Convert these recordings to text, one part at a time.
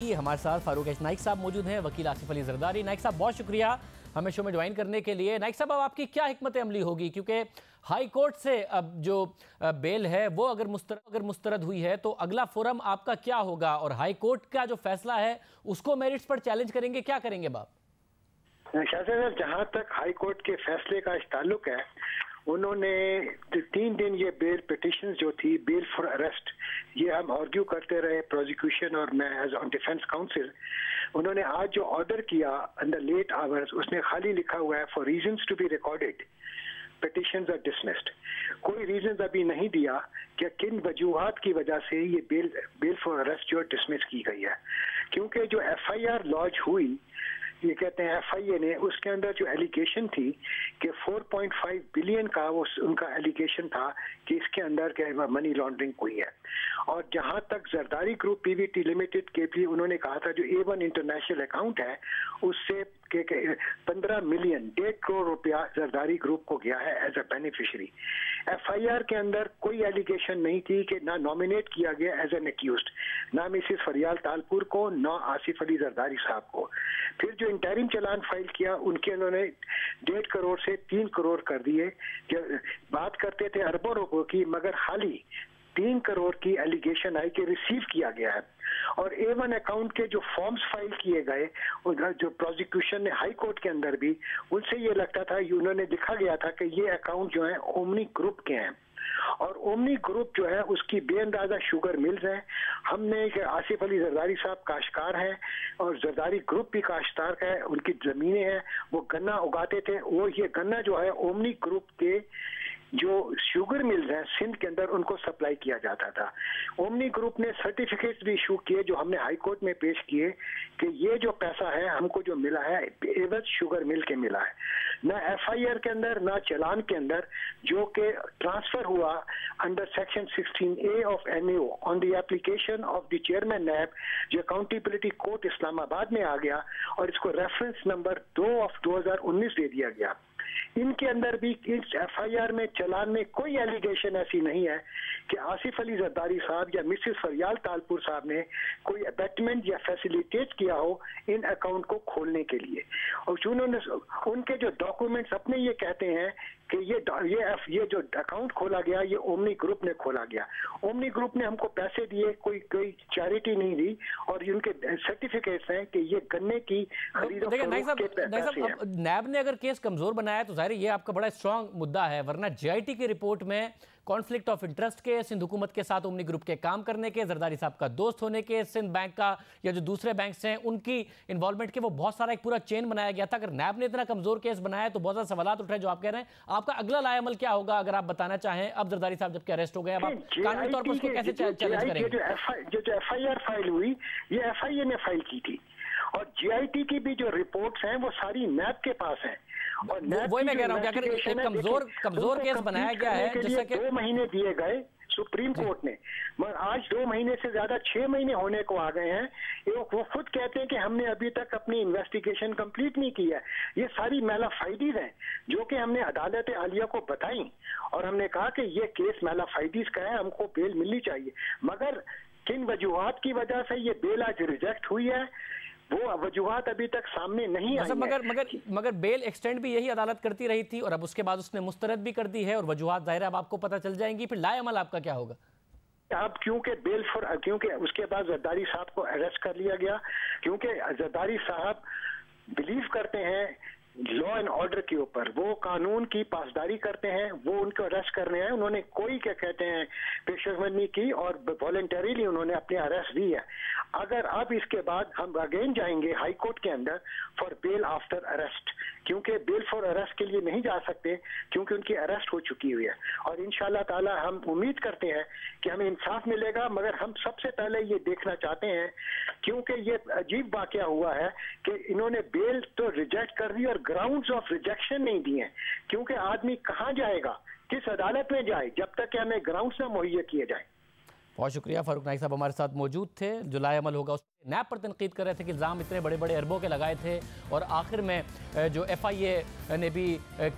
हमारे साथ फारूक एच नाइक साहब मौजूद हैं, वकील आसिफ अली जरदारी। नाइक साहब बहुत शुक्रिया हमें शो में ज्वाइन करने के लिए। नाइक साहब अब आपकी क्या हिकमत अमली होगी, क्योंकि हाई कोर्ट से अब जो बेल है वो अगर मुस्तरद हुई है तो अगला फोरम आपका क्या होगा, और हाई कोर्ट का जो फैसला है उसको मेरिट्स पर चैलेंज करेंगे, क्या करेंगे बाप? शाहजाद, जहाँ तक हाई कोर्ट के फैसले का ताल्लुक है, उन्होंने 3 दिन ये बेल पिटिशन जो थी, बेल फॉर अरेस्ट, ये हम आर्ग्यू करते रहे, प्रोसिक्यूशन और मैं एज ऑन डिफेंस काउंसिल। उन्होंने आज जो ऑर्डर किया इन द लेट आवर्स, उसमें खाली लिखा हुआ है for reasons to be recorded petitions are dismissed. कोई रीजंस अभी नहीं दिया कि किन वजूहात की वजह से ये बेल फॉर अरेस्ट जो डिसमिस की गई है, क्योंकि जो FIR लॉन्च हुई, ये कहते हैं FIA ने, उसके अंदर जो एलिगेशन थी कि 4.5 बिलियन का वो उनका एलिगेशन था कि इसके अंदर क्या मनी लॉन्ड्रिंग हुई है। और जहां तक जरदारी ग्रुप PVT लिमिटेड के भी उन्होंने कहा था जो A1 इंटरनेशनल अकाउंट है उससे 15 मिलियन 1.5 करोड़ रुपया जरदारी ग्रुप को गया है एज अ बेनिफिशियरी। FIR के अंदर कोई एलिगेशन नहीं थी कि ना नॉमिनेट किया गया एज एन एक्यूज्ड, ना मिसिस फरियाल तालपुर को, ना आसिफ अली जरदारी साहब को। फिर जो इंटरिम चालान फाइल किया उनके उन्होंने 1.5 करोड़ से 3 करोड़ कर दिए। बात करते थे अरबों रुपयों की, मगर हाली 3 करोड़ की एलिगेशन आई कि रिसीव किया गया है। और A1 अकाउंट के जो फॉर्म्स फाइल किए गए, जो प्रोसिक्यूशन ने हाई कोर्ट के अंदर भी, उनसे ये लगता था, उन्होंने लिखा गया था कि ये अकाउंट जो है ओमनी ग्रुप के हैं, और ओमनी ग्रुप जो है उसकी बेअंदाजा शुगर मिल्स है। हमने आसिफ अली जरदारी साहब काश्तकार हैं और जरदारी ग्रुप भी काश्तकार है, उनकी जमीनें हैं, वो गन्ना उगाते थे। वो ये गन्ना जो है ओमनी ग्रुप के जो शुगर मिल्स हैं सिंध के अंदर, उनको सप्लाई किया जाता था। ओमनी ग्रुप ने सर्टिफिकेट्स भी इशू किए जो हमने हाई कोर्ट में पेश किए कि ये जो पैसा है हमको जो मिला है एवज शुगर मिल के मिला है, ना FIR के अंदर ना चालान के अंदर, जो कि ट्रांसफर हुआ under section 16A of MAO on the application of the chairman NAB, जो अकाउंटेबिलिटी कोर्ट इस्लामाबाद में आ गया, और इसको रेफरेंस नंबर 2 ऑफ 2019 दे दिया गया। इनके अंदर भी इस FIR में चालान में कोई एलिगेशन ऐसी नहीं है कि आसिफ अली जरदारी साहब या मिसिस फरियाल तालपुर साहब ने कोई अबेटमेंट या फैसिलिटेट किया हो इन अकाउंट को खोलने के लिए। और उन्होंने उनके जो डॉक्यूमेंट्स अपने ये कहते हैं कि ये जो अकाउंट खोला गया ये ओमनी ग्रुप ने खोला गया। ओमनी ग्रुप ने हमको पैसे दिए, कोई चैरिटी नहीं दी, और उनके सर्टिफिकेट्स हैं कि ये गन्ने की खरीदो फरोख्त के पैसे हैं। नैब ने अगर केस कमजोर बनाया तो जाहिर ये आपका बड़ा स्ट्रांग मुद्दा है, वरना GIT की रिपोर्ट में कॉन्फ्लिक्ट ऑफ इंटरेस्ट के, सिंध हुकूमत के साथ ओमनी ग्रुप के काम करने के, जरदारी साहब का दोस्त होने के, सिंध बैंक का या जो दूसरे बैंक्स हैं उनकी इन्वॉल्वमेंट के, वो बहुत सारा एक पूरा चेन बनाया गया था। अगर नैब ने इतना कमजोर केस बनाया तो बहुत सारे सवाल उठ रहे हैं जो आप कह रहे हैं। आपका अगला लाएमल क्या होगा अगर आप बताना चाहें? अब जरदारी साहब जबकि अरेस्ट हो गए, अब आप कानूनी तौर पर उसको कैसे चैलेंज करेंगे? जो FIR फाइल हुई ये FIA ने फाइल की थी, और GIT की भी जो रिपोर्ट्स हैं वो सारी नैब के पास हैं। और वही मैं कह रहा हूं कि अगर एक कमजोर केस बनाया गया है, जिससे 2 महीने दिए गए सुप्रीम कोर्ट ने, मगर आज 2 महीने से ज्यादा 6 महीने होने को आ गए हैं। वो खुद कहते हैं कि हमने अभी तक अपनी इन्वेस्टिगेशन कंप्लीट नहीं की है। ये सारी मैलाफाइडीज हैं जो कि हमने अदालत आलिया को बताई, और हमने कहा कि ये केस मैलाफाइडीज का है, हमको बेल मिलनी चाहिए। मगर किन वजूहात की वजह से ये बेल आज रिजेक्ट हुई है, वो वजूहात अभी तक सामने नहीं आई है। मगर बेल एक्सटेंड भी यही अदालत करती रही थी, और अब उसके बाद उसने मुस्तरद भी कर दी है, और वजूहात जाहिर है अब आपको पता चल जाएंगी। फिर लाएमल आपका क्या होगा? अब क्योंकि उसके बाद जरदारी साहब को अरेस्ट कर लिया गया, क्योंकि जरदारी साहब बिलीव करते हैं लॉ एंड ऑर्डर के ऊपर, वो कानून की पासदारी करते हैं, वो उनको अरेस्ट करने हैं। उन्होंने कोई क्या कहते हैं पेशेवरनी की, और वॉलंटरीली उन्होंने अपने अरेस्ट दी है। अगर अब इसके बाद हम अगेन जाएंगे हाई कोर्ट के अंदर फॉर बेल आफ्टर अरेस्ट, क्योंकि बेल फॉर अरेस्ट के लिए नहीं जा सकते क्योंकि उनकी अरेस्ट हो चुकी हुई है। और इंशाल्लाह ताला हम उम्मीद करते हैं कि हमें इंसाफ मिलेगा, मगर हम सबसे पहले ये देखना चाहते हैं, क्योंकि ये अजीब वाकया हुआ है कि इन्होंने बेल तो रिजेक्ट कर दी और ग्राउंड्स ऑफ रिजेक्शन नहीं दिए, क्योंकि आदमी कहाँ जाएगा, किस अदालत में जाए, जब तक कि हमें ग्राउंड्स ना मुहैया किए जाए। बहुत शुक्रिया। फारूक नाइक साहब हमारे साथ मौजूद थे। जो लाएमल होगा उस नैब पर तनकीद कर रहे थे कि इल्ज़ाम इतने बड़े बड़े अरबों के लगाए थे और आखिर में जो FIA ने भी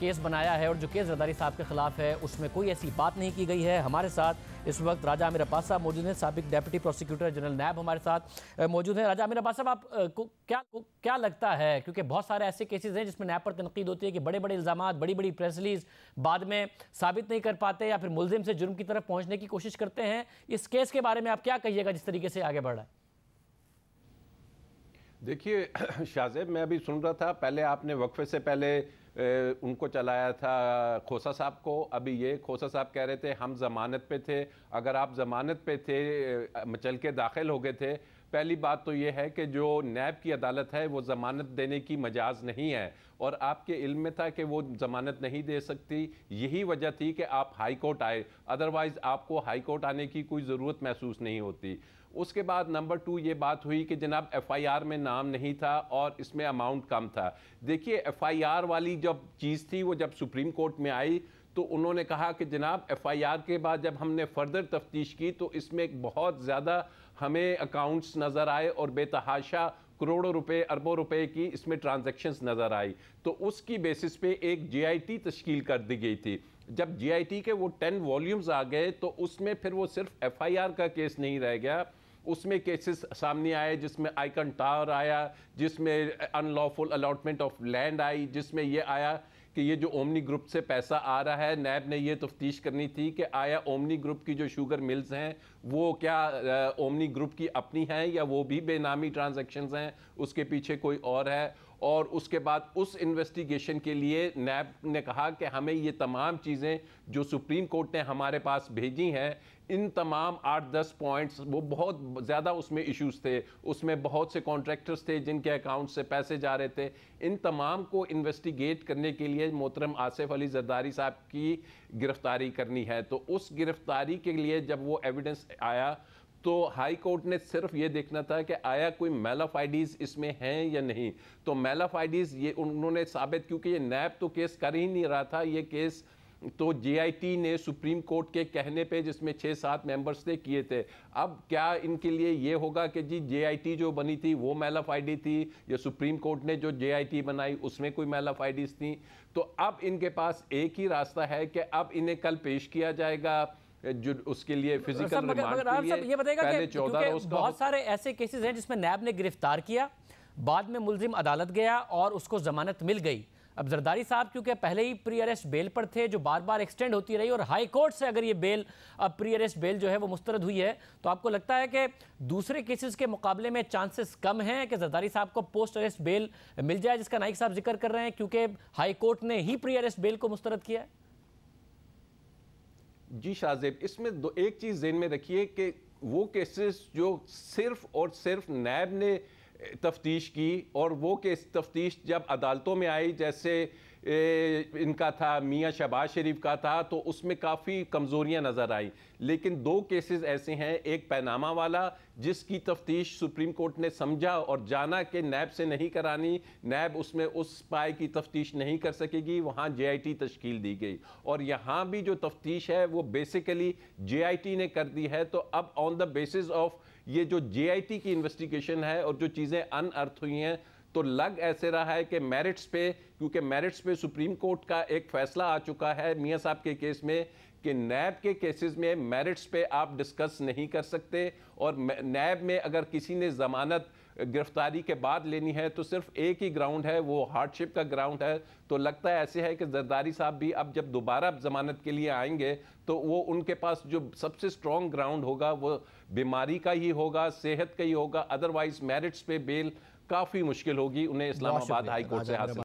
केस बनाया है और जो केस जरदारी साहब के ख़िलाफ़ है उसमें कोई ऐसी बात नहीं की गई है। हमारे साथ इस वक्त राजा आमिर अब्बास साहब मौजूद हैं, साबिक डेप्यूटी प्रोसिक्यूटर जनरल नैब हमारे साथ मौजूद हैं। राजा आमिर अब्बास साहब, आपको क्या लगता है, क्योंकि बहुत सारे ऐसे केसेस हैं जिसमें नैब पर तनकीद होती है कि बड़े बड़े इल्ज़ामात, बड़ी बड़ी प्रेस रिलीज बाद में साबित नहीं कर पाते या फिर मुलजिम से जुर्म की तरफ पहुँचने की कोशिश करते हैं, इस केस के बारे में आप क्या कहिएगा जिस तरीके से आगे बढ़ रहा है? देखिए शाहजेब, मैं अभी सुन रहा था, पहले आपने वक्फे से पहले उनको चलाया था खोसा साहब को, अभी ये खोसा साहब कह रहे थे हम ज़मानत पे थे। अगर आप ज़मानत पे थे, मचल के दाखिल हो गए थे, पहली बात तो ये है कि जो नैब की अदालत है वो ज़मानत देने की मजाज नहीं है और आपके इल्म में था कि वो ज़मानत नहीं दे सकती। यही वजह थी कि आप हाई कोर्ट आए, अदरवाइज़ आपको हाई कोर्ट आने की कोई ज़रूरत महसूस नहीं होती। उसके बाद नंबर 2 ये बात हुई कि जनाब FIR में नाम नहीं था और इसमें अमाउंट कम था। देखिए FIR वाली जब चीज़ थी वो जब सुप्रीम कोर्ट में आई तो उन्होंने कहा कि जनाब FIR के बाद जब हमने फर्दर तफ्तीश की तो इसमें बहुत ज़्यादा हमें अकाउंट्स नज़र आए और बेतहाशा करोड़ों रुपए, अरबों रुपए की इसमें ट्रांजैक्शंस नज़र आई। तो उसकी बेसिस पे एक JIT तश्कील कर दी गई थी। जब JIT के वो 10 वॉल्यूम्स आ गए तो उसमें फिर वो सिर्फ FIR का केस नहीं रह गया, उसमें केसेस सामने आए जिसमें आइकन टावर आया, जिसमें unlawful allotment of land I, जिसमें ये आया कि ये जो ओमनी ग्रुप से पैसा आ रहा है, नैब ने ये तफ्तीश करनी थी कि आया ओमनी ग्रुप की जो शुगर मिल्स हैं वो क्या ओमनी ग्रुप की अपनी हैं या वो भी बेनामी ट्रांजैक्शंस हैं, उसके पीछे कोई और है। और उसके बाद उस इन्वेस्टिगेशन के लिए नैब ने कहा कि हमें ये तमाम चीज़ें जो सुप्रीम कोर्ट ने हमारे पास भेजी हैं, इन तमाम 8-10 पॉइंट्स, वो बहुत ज़्यादा उसमें इश्यूज थे, उसमें बहुत से कॉन्ट्रैक्टर्स थे जिनके अकाउंट से पैसे जा रहे थे, इन तमाम को इन्वेस्टिगेट करने के लिए मोहतरम आसिफ अली जरदारी साहब की गिरफ्तारी करनी है। तो उस गिरफ्तारी के लिए जब वो एविडेंस आया तो हाई कोर्ट ने सिर्फ ये देखना था कि आया कोई मेल ऑफ आईडीज इसमें हैं या नहीं। तो मेल ऑफ आईडीज ये उन्होंने साबित, क्योंकि ये नैब तो केस कर ही नहीं रहा था, ये केस तो JIT ने सुप्रीम कोर्ट के कहने पे, जिसमें 6-7 मेंबर्स थे, किए थे। अब क्या इनके लिए ये होगा कि जी JIT जो बनी थी वो मेल ऑफ आईडी थी या सुप्रीम कोर्ट ने जो JIT बनाई उसमें कोई मेल ऑफ आईडीज थी? तो अब इनके पास एक ही रास्ता है कि अब इन्हें कल पेश किया जाएगा जो उसके लिए फिजिकल रिमांड के लिए। ये बताएगा कि बहुत सारे ऐसे केसेस हैं जिसमें नैब ने गिरफ्तार किया, बाद में मुलजिम अदालत गया और उसको जमानत मिल गई। अब जरदारी साहब क्योंकि पहले ही प्री अरेस्ट बेल पर थे जो बार बार एक्सटेंड होती रही और हाई कोर्ट से अगर ये बेल, अब प्री अरेस्ट बेल जो है वो मुस्तरद हुई है, तो आपको लगता है कि दूसरे केसेस के मुकाबले में चांसेस कम हैं कि जरदारी साहब को पोस्ट अरेस्ट बेल मिल जाए, जिसका नाइक साहब जिक्र कर रहे हैं, क्योंकि हाई कोर्ट ने ही प्री अरेस्ट बेल को मुस्तरद किया है? जी शाहजेब, इसमें एक चीज़ ज़हन में रखिए कि वो केसेस जो सिर्फ और सिर्फ नैब ने तफ्तीश की और वो केस तफ्तीश जब अदालतों में आई, जैसे इनका था मियाँ शहबाज शरीफ का था, तो उसमें काफ़ी कमज़ोरियाँ नज़र आई। लेकिन 2 केसेस ऐसे हैं, एक पैनामा वाला जिसकी तफ्तीश सुप्रीम कोर्ट ने समझा और जाना कि नैब से नहीं करानी, नैब उसमें उस पाए की तफ्तीश नहीं कर सकेगी, वहाँ JIT तश्कील दी गई और यहाँ भी जो तफ्तीश है वो बेसिकली JIT ने कर दी है। तो अब ऑन द बेसिस ऑफ ये जो JIT की इन्वेस्टिगेशन है और जो चीज़ें अनअर्थ हुई हैं, तो लग ऐसे रहा है कि मेरिट्स पे, क्योंकि मेरिट्स पे सुप्रीम कोर्ट का एक फैसला आ चुका है मियाँ साहब के केस में कि नैब के केसेस में मेरिट्स पे आप डिस्कस नहीं कर सकते और नैब में अगर किसी ने ज़मानत गिरफ्तारी के बाद लेनी है तो सिर्फ एक ही ग्राउंड है, वो हार्डशिप का ग्राउंड है। तो लगता है ऐसे है कि जरदारी साहब भी अब जब दोबारा ज़मानत के लिए आएंगे तो वो उनके पास जो सबसे स्ट्रॉन्ग ग्राउंड होगा वो बीमारी का ही होगा, सेहत का ही होगा, अदरवाइज मेरिट्स पे बेल काफ़ी मुश्किल होगी उन्हें इस्लामाबाद हाई कोर्ट से हासिल